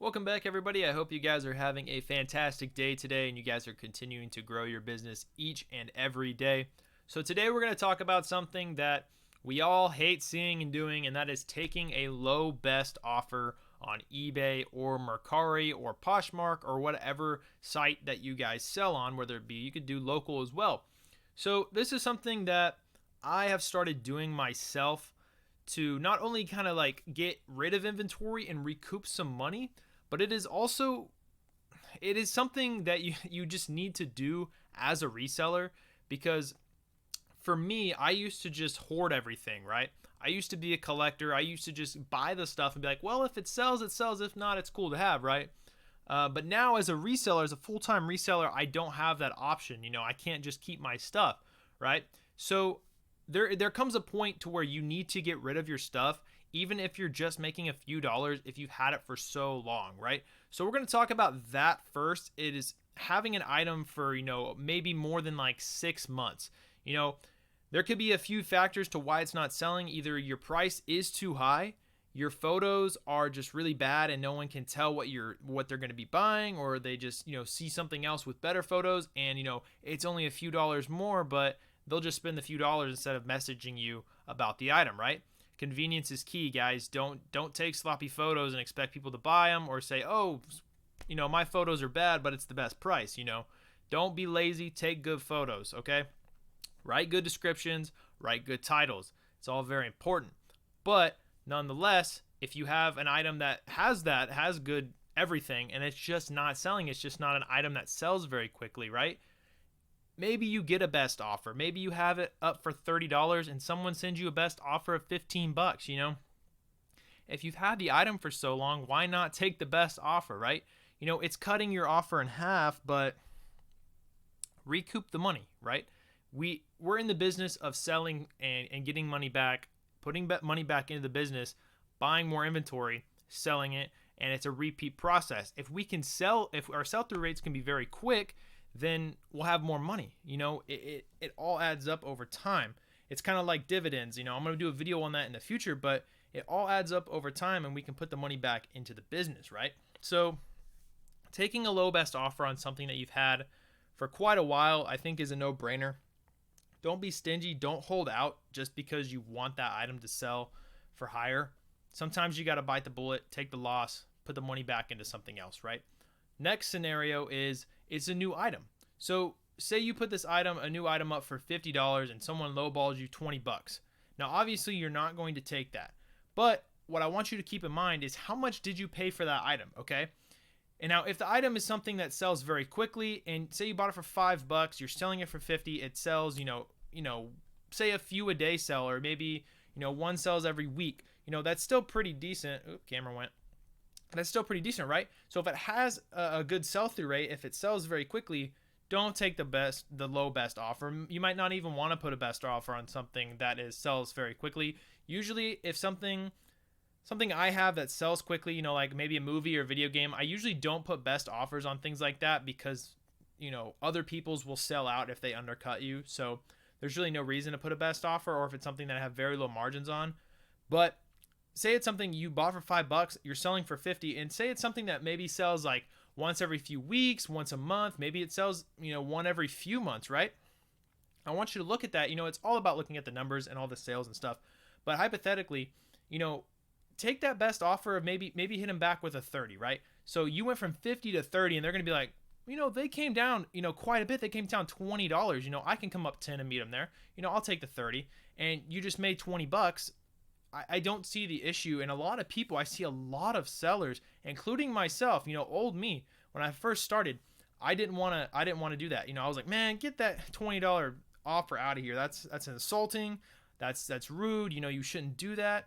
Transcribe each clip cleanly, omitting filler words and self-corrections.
Welcome back, everybody. I hope you guys are having a fantastic day today and you guys are continuing to grow your business each and every day. So, today we're going to talk about something that we all hate seeing and doing, and that is taking a low best offer on eBay or Mercari or Poshmark or whatever site that you guys sell on, whether it be you could do local as well. So, this is something that I have started doing myself to not only kind of like get rid of inventory and recoup some money, but it is something that you just need to do as a reseller. Because for me, I used to just hoard everything, right? I used to be a collector. I used to just buy the stuff and be like, well, if it sells, it sells. If not, it's cool to have, right? But now as a reseller, as a full-time reseller, I don't have that option. I can't just keep my stuff, right? So there comes a point to where you need to get rid of your stuff, even if you're just making a few dollars, if you've had it for so long, right? So we're going to talk about that first. It is having an item for, maybe more than like 6 months. There could be a few factors to why it's not selling. Either your price is too high, your photos are just really bad and no one can tell what they're going to be buying, or they just, see something else with better photos and, it's only a few dollars more, but they'll just spend the few dollars instead of messaging you about the item, right? Convenience is key, guys. Don't take sloppy photos and expect people to buy them, or say, oh, my photos are bad, but it's the best price. Don't be lazy. Take good photos, okay? Write good descriptions, write good titles. It's all very important. But nonetheless, if you have an item that has good everything, and it's just not selling, it's just not an item that sells very quickly, right? Maybe you get a best offer. Maybe you have it up for $30 and someone sends you a best offer of $15, If you've had the item for so long, why not take the best offer, right? It's cutting your offer in half, but recoup the money, right? We're in the business of selling and getting money back, putting money back into the business, buying more inventory, selling it, and it's a repeat process. If our sell-through rates can be very quick, then we'll have more money. It all adds up over time. It's kind of like dividends. I'm going to do a video on that in the future, but it all adds up over time and we can put the money back into the business, right? So taking a low best offer on something that you've had for quite a while, I think is a no-brainer. Don't be stingy. Don't hold out just because you want that item to sell for higher. Sometimes you got to bite the bullet, take the loss, put the money back into something else, right? Next scenario is it's a new item. So say you put a new item up for $50 and someone lowballs you $20. Now, obviously, you're not going to take that. But what I want you to keep in mind is how much did you pay for that item, okay? And now, if the item is something that sells very quickly, and say you bought it for $5, you're selling it for 50, it sells, say a few a day sell, or maybe, one sells every week. That's still pretty decent. Oop, camera went. That's still pretty decent, right? So if it has a good sell-through rate, if it sells very quickly, don't take the low best offer. You might not even want to put a best offer on something that sells very quickly. Usually, if something I have that sells quickly, like maybe a movie or video game, I usually don't put best offers on things like that because, other people's will sell out if they undercut you. So there's really no reason to put a best offer, or if it's something that I have very low margins on. But say it's something you bought for $5, you're selling for 50, and say it's something that maybe sells like once every few weeks, once a month, maybe it sells, one every few months, right? I want you to look at that. It's all about looking at the numbers and all the sales and stuff. But hypothetically, take that best offer of maybe hit them back with a 30, right? So you went from 50 to 30, and they're going to be like, they came down, quite a bit. They came down $20. I can come up 10 and meet them there. I'll take the 30, and you just made $20. I don't see the issue. And a lot of people, I see a lot of sellers, including myself, old me, when I first started, I didn't want to do that. I was like, man, get that $20 offer out of here. That's insulting. That's rude. You shouldn't do that.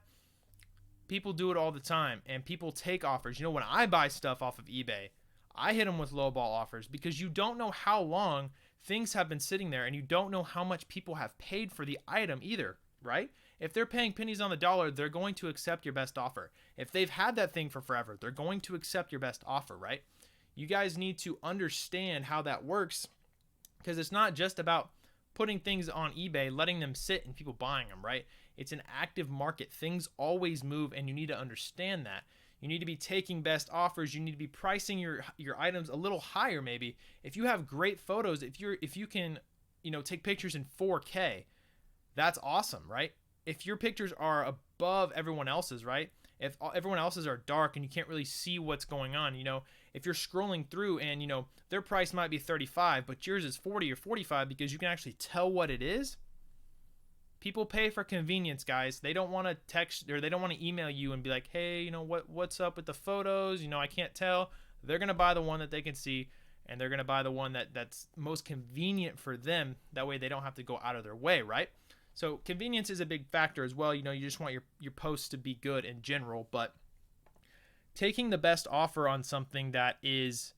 People do it all the time, and people take offers. When I buy stuff off of eBay, I hit them with lowball offers because you don't know how long things have been sitting there, and you don't know how much people have paid for the item either, right? If they're paying pennies on the dollar, they're going to accept your best offer. If they've had that thing for forever, they're going to accept your best offer, right? You guys need to understand how that works, because it's not just about putting things on eBay, letting them sit and people buying them, right? It's an active market. Things always move, and you need to understand that. You need to be taking best offers. You need to be pricing your items a little higher maybe. If you have great photos, if you can, take pictures in 4K, that's awesome, right? If your pictures are above everyone else's, right? If everyone else's are dark and you can't really see what's going on, if you're scrolling through and, their price might be 35, but yours is 40 or 45 because you can actually tell what it is. People pay for convenience, guys. They don't want to text or they don't want to email you and be like, hey, what's up with the photos? I can't tell. They're going to buy the one that they can see, and they're going to buy the one that's most convenient for them. That way they don't have to go out of their way, right? So convenience is a big factor as well. You just want your posts to be good in general, but taking the best offer on something that is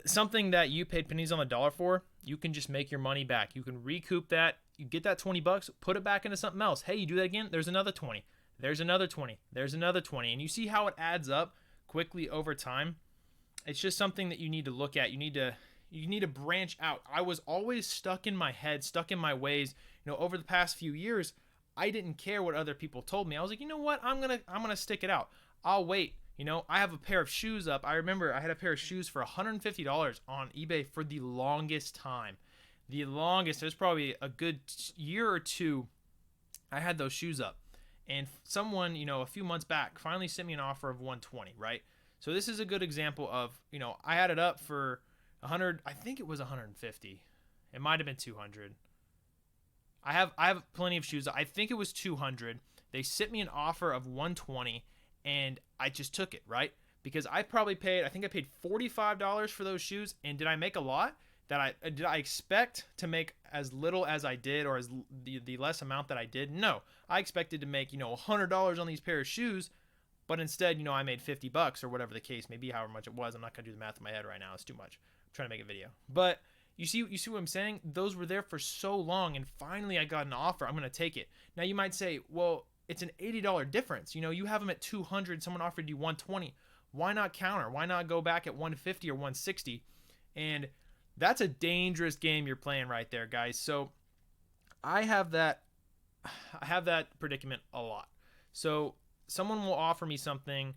something that you paid pennies on the dollar for, you can just make your money back. You can recoup that. You get that $20, put it back into something else. Hey, you do that again, there's another 20. There's another 20. There's another 20. And you see how it adds up quickly over time. It's just something that you need to look at. You need to branch out. I was always stuck in my head, stuck in my ways. Over the past few years, I didn't care what other people told me. I was like, you know what? I'm gonna stick it out. I'll wait. I have a pair of shoes up. I remember I had a pair of shoes for $150 on eBay for the longest time. The longest. There's probably a good year or two I had those shoes up. And someone, a few months back finally sent me an offer of $120, right? So this is a good example of, I had it up for 100, I think it was 150. It might have been 200. I have plenty of shoes. I think it was 200. They sent me an offer of 120 and I just took it, right? Because I think I paid $45 for those shoes. And did I make a lot? Did I expect to make as little as I did, or as the less amount that I did? No, I expected to make, $100 on these pair of shoes, but instead, I made $50 or whatever the case may be, however much it was. I'm not going to do the math in my head right now. It's too much. I'm trying to make a video. But you see what I'm saying? Those were there for so long, and finally I got an offer. I'm going to take it. Now you might say, well, it's an $80 difference. You have them at 200, someone offered you 120. Why not counter? Why not go back at 150 or 160? And that's a dangerous game you're playing right there, guys. So I have that predicament a lot. So someone will offer me something,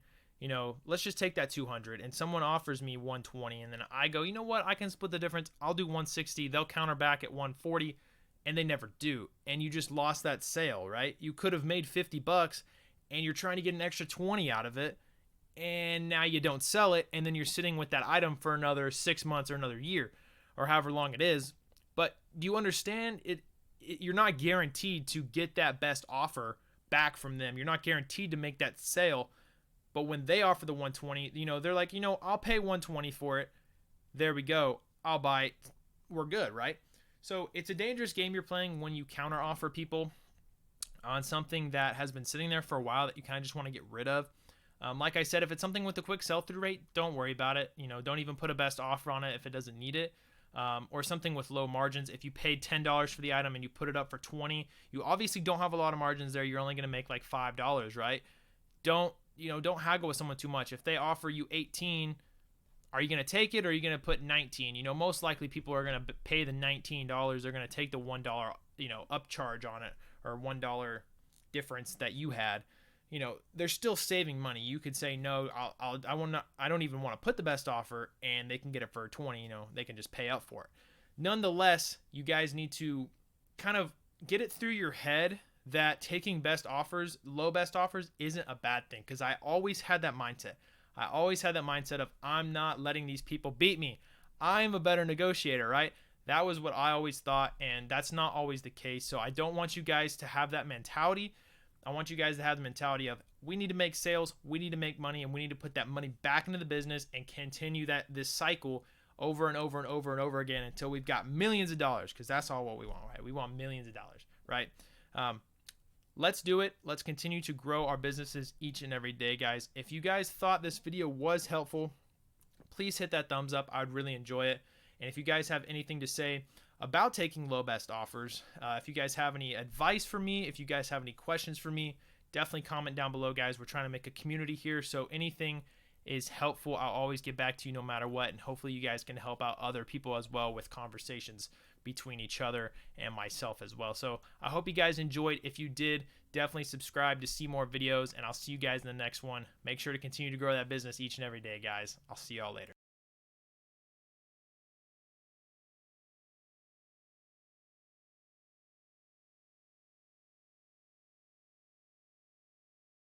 let's just take that 200, and someone offers me 120, and then I go, you know what? I can split the difference. I'll do 160. They'll counter back at 140, and they never do. And you just lost that sale, right? You could have made $50, and you're trying to get an extra 20 out of it, and now you don't sell it, and then you're sitting with that item for another 6 months or another year, or however long it is. But do you understand it? You're not guaranteed to get that best offer back from them. You're not guaranteed to make that sale. But when they offer the 120, they're like, I'll pay 120 for it. There we go. I'll buy it. We're good, right? So it's a dangerous game you're playing when you counter offer people on something that has been sitting there for a while that you kind of just want to get rid of. Like I said, if it's something with a quick sell-through rate, don't worry about it. Don't even put a best offer on it if it doesn't need it. Or something with low margins. If you paid $10 for the item and you put it up for $20, you obviously don't have a lot of margins there. You're only going to make like $5, right? Don't haggle with someone too much. If they offer you 18, are you going to take it, or are you going to put 19? Most likely people are going to pay the $19. They're going to take the $1, upcharge on it, or $1 difference that you had. They're still saving money. You could say, no, I don't even want to put the best offer, and they can get it for 20, they can just pay up for it. Nonetheless, you guys need to kind of get it through your head that taking low best offers isn't a bad thing. Cause I always had that mindset. Of, I'm not letting these people beat me. I'm a better negotiator, right? That was what I always thought. And that's not always the case. So I don't want you guys to have that mentality. I want you guys to have the mentality of, we need to make sales, we need to make money, and we need to put that money back into the business and continue this cycle over and over and over and over again until we've got millions of dollars, because that's all what we want, right? We want millions of dollars, right? Let's do it. Let's continue to grow our businesses each and every day, guys. If you guys thought this video was helpful, please hit that thumbs up. I would really enjoy it. And if you guys have anything to say about taking low best offers, if you guys have any advice for me, if you guys have any questions for me, definitely comment down below, guys. We're trying to make a community here, so anything is helpful, I'll always get back to you no matter what, and hopefully you guys can help out other people as well with conversations between each other and myself as well. So I hope you guys enjoyed. If you did, definitely subscribe to see more videos, and I'll see you guys in the next one. Make sure to continue to grow that business each and every day, guys. I'll see y'all later.